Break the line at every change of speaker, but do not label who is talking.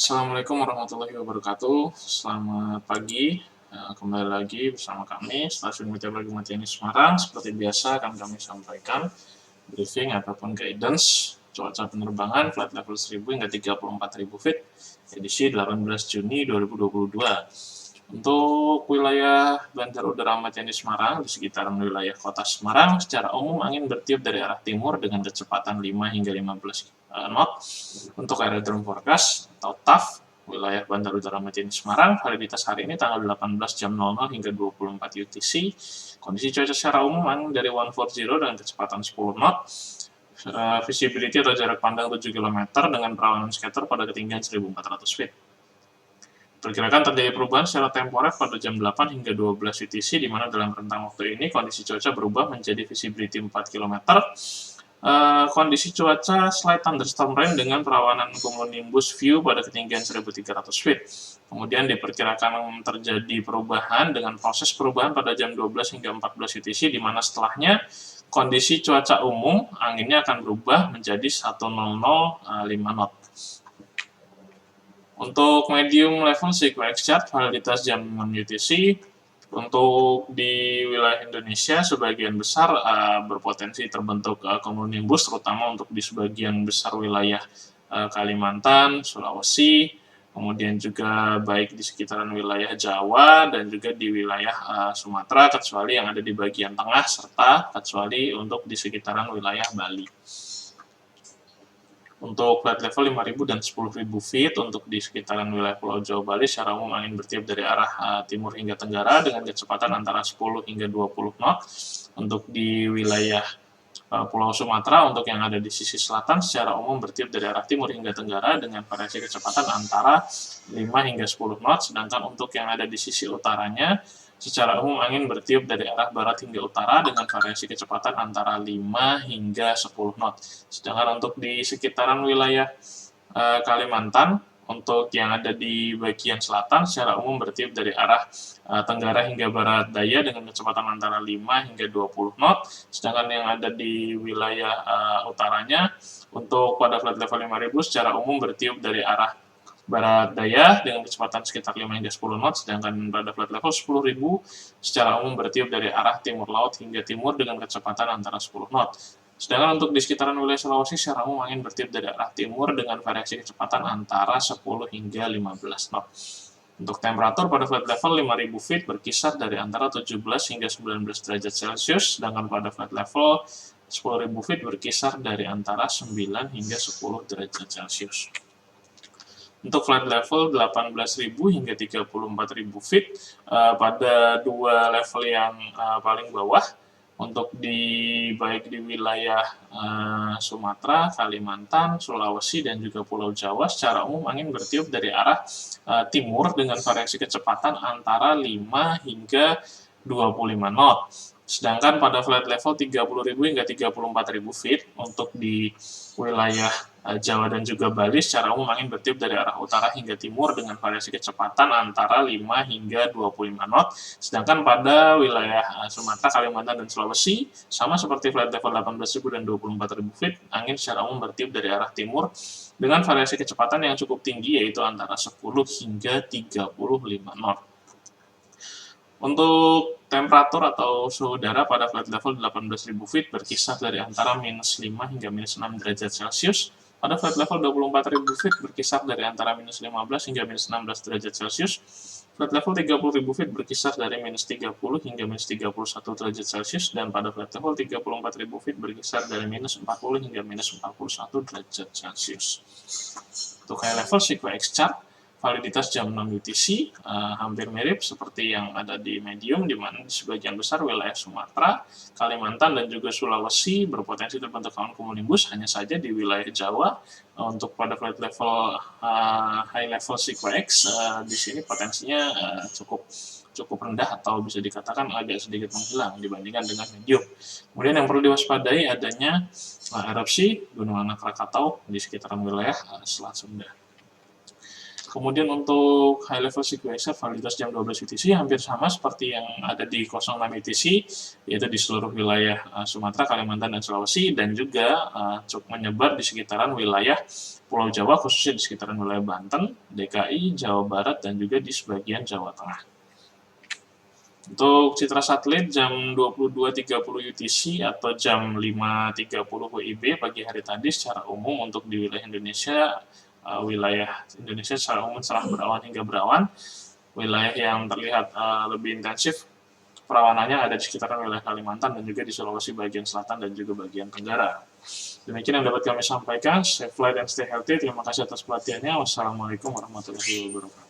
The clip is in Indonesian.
Assalamualaikum warahmatullahi wabarakatuh. Selamat pagi. Kembali lagi bersama kami Stasiun Meteorologi Matiani Semarang. Seperti biasa akan kami sampaikan briefing ataupun guidance cuaca penerbangan flight level 1000 hingga 34.000 feet edisi 18 Juni 2022. Untuk wilayah Bandar Udara Matiani Semarang, di sekitaran wilayah kota Semarang, secara umum angin bertiup dari arah timur dengan kecepatan 5 hingga 15 knot. Untuk aerodrome forecast atau TAF, wilayah Bandar Udara Matiani Semarang, validitas hari ini tanggal 18 jam 00 hingga 24 UTC. Kondisi cuaca secara umum angin dari 140 dengan kecepatan 10 knot. Visibility atau jarak pandang 7 km dengan perawanan scatter pada ketinggian 1400 feet. Perkirakan terjadi perubahan secara temporer pada jam 8 hingga 12 UTC, di mana dalam rentang waktu ini kondisi cuaca berubah menjadi visibility 4 km, kondisi cuaca slight thunderstorm rain dengan perawanan cumulonimbus view pada ketinggian 1300 feet. Kemudian diperkirakan terjadi perubahan dengan proses perubahan pada jam 12 hingga 14 UTC, di mana setelahnya kondisi cuaca umum anginnya akan berubah menjadi 1005 knot. Untuk medium level SequaX chart validitas jam 6 UTC, untuk di wilayah Indonesia sebagian besar berpotensi terbentuk cumulonimbus, terutama untuk di sebagian besar wilayah Kalimantan, Sulawesi, kemudian juga baik di sekitaran wilayah Jawa dan juga di wilayah Sumatera, kecuali yang ada di bagian tengah, serta kecuali untuk di sekitaran wilayah Bali. Untuk flight level 5.000 dan 10.000 feet untuk di sekitaran wilayah Pulau Jawa Bali, secara umum angin bertiup dari arah timur hingga tenggara dengan kecepatan antara 10 hingga 20 knot. Untuk di wilayah Pulau Sumatera, untuk yang ada di sisi selatan, secara umum bertiup dari arah timur hingga tenggara dengan variasi kecepatan antara 5 hingga 10 knot, sedangkan untuk yang ada di sisi utaranya, secara umum angin bertiup dari arah barat hingga utara dengan variasi kecepatan antara 5 hingga 10 knot. Sedangkan untuk di sekitaran wilayah Kalimantan, untuk yang ada di bagian selatan, secara umum bertiup dari arah tenggara hingga barat daya dengan kecepatan antara 5 hingga 20 knot. Sedangkan yang ada di wilayah utaranya, untuk pada flight level 5.000 secara umum bertiup dari arah barat daya dengan kecepatan sekitar 5 hingga 10 knot, sedangkan pada flight level 10.000 secara umum bertiup dari arah timur laut hingga timur dengan kecepatan antara 10 knot. Sedangkan untuk di sekitaran wilayah Sulawesi secara umum angin bertiup dari arah timur dengan variasi kecepatan antara 10 hingga 15 knot. Untuk temperatur pada flight level 5.000 feet berkisar dari antara 17 hingga 19 derajat Celcius, sedangkan pada flight level 10.000 feet berkisar dari antara 9 hingga 10 derajat Celcius. Untuk flight level 18.000 hingga 34.000 feet pada dua level yang paling bawah, untuk baik di wilayah Sumatera, Kalimantan, Sulawesi, dan juga Pulau Jawa, secara umum angin bertiup dari arah timur dengan variasi kecepatan antara 5 hingga 25 knot. Sedangkan pada flight level 30.000 hingga 34.000 feet untuk di wilayah Jawa dan juga Bali, secara umum angin bertiup dari arah utara hingga timur dengan variasi kecepatan antara 5 hingga 25 knot. Sedangkan pada wilayah Sumatera, Kalimantan, dan Sulawesi, sama seperti flight level 18.000 dan 24.000 feet, angin secara umum bertiup dari arah timur dengan variasi kecepatan yang cukup tinggi, yaitu antara 10 hingga 35 knot. Untuk temperatur atau suhu udara pada flight level 18.000 feet berkisar dari antara minus 5 hingga minus 6 derajat Celcius. Pada flight level 24.000 feet berkisar dari antara minus 15 hingga minus 16 derajat Celcius. Flight level 30.000 feet berkisar dari minus 30 hingga minus 31 derajat Celcius. Dan pada flight level 34.000 feet berkisar dari minus 40 hingga minus 41 derajat Celcius. Untuk high level SequaX chart, validitas jam 6 UTC hampir mirip seperti yang ada di medium, di mana di sebagian besar wilayah Sumatera, Kalimantan, dan juga Sulawesi berpotensi terbentuk awan cumulonimbus. Hanya saja di wilayah Jawa, untuk pada flight level high level SequaX, di sini potensinya cukup rendah atau bisa dikatakan agak sedikit menghilang dibandingkan dengan medium. Kemudian yang perlu diwaspadai adanya erupsi Gunung Anak Krakatau di sekitaran wilayah Selat Sunda. Kemudian untuk high level sequencer validitas jam 12 UTC hampir sama seperti yang ada di 06 UTC, yaitu di seluruh wilayah Sumatera, Kalimantan, dan Sulawesi, dan juga cukup menyebar di sekitaran wilayah Pulau Jawa, khususnya di sekitaran wilayah Banten, DKI, Jawa Barat, dan juga di sebagian Jawa Tengah. Untuk citra satelit jam 22.30 UTC atau jam 5.30 WIB pagi hari tadi secara umum untuk di wilayah Indonesia, wilayah Indonesia secara umum cerah berawan hingga berawan. Wilayah yang terlihat lebih intensif perawanannya ada di sekitaran wilayah Kalimantan dan juga di Sulawesi bagian selatan dan juga bagian tenggara. Demikian yang dapat kami sampaikan. Stay fly dan stay healthy. Terima kasih atas perhatiannya. Wassalamualaikum warahmatullahi wabarakatuh.